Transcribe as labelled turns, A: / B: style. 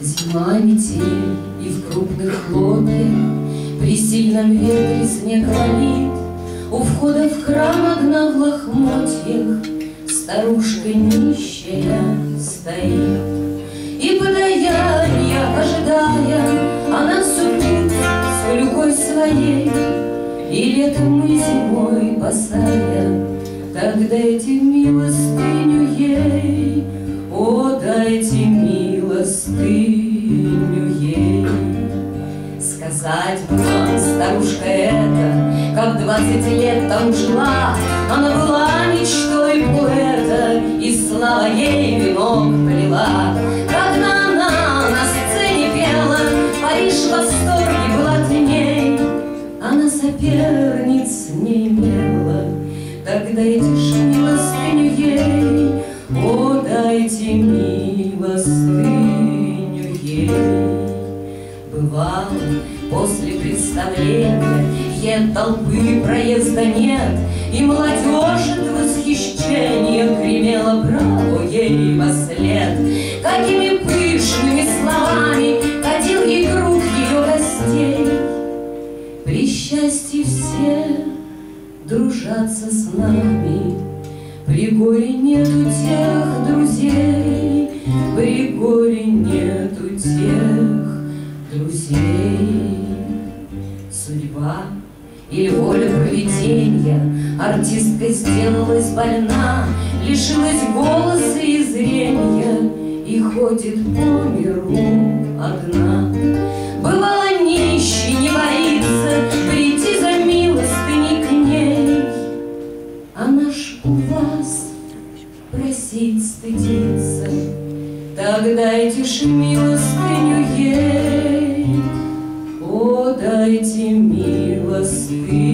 A: Зима, метель, и в крупных хлопьях при сильном ветре снег валит. У входа в храм одна в лохмотьях старушка нищая стоит. И подаяния ожидая, она супит с клюкой своей. И летом мы зимой босая, так дайте милостыню ей, о, дайте милостыню ей. Сказать бы вам, старушка эта, как 20 лет там жила, она была мечтой поэта, и слава ей венок плела. Когда она на сцене пела, Париж в восторге был от ней, она соперниц не имела. Так дайте ж милостыню ей, о, дайте милостыню ей. Бывало, после представления ед толпы проезда нет, и молодежь от восхищения гремела браво ей вослед. Какими пышными словами катил ей круг ее гостей. При счастье все дружатся с нами, при горе нету тех друзей, при горе нету тех друзей. Судьба или воля провиденья артисткой сделалась больна, лишилась голоса и зрения и ходит по миру одна. Бывало, нищий не боится прийти за милостыней к ней, а наш у вас просить стыдится. Так дайте ж милостыню ей, о, дайте милостыню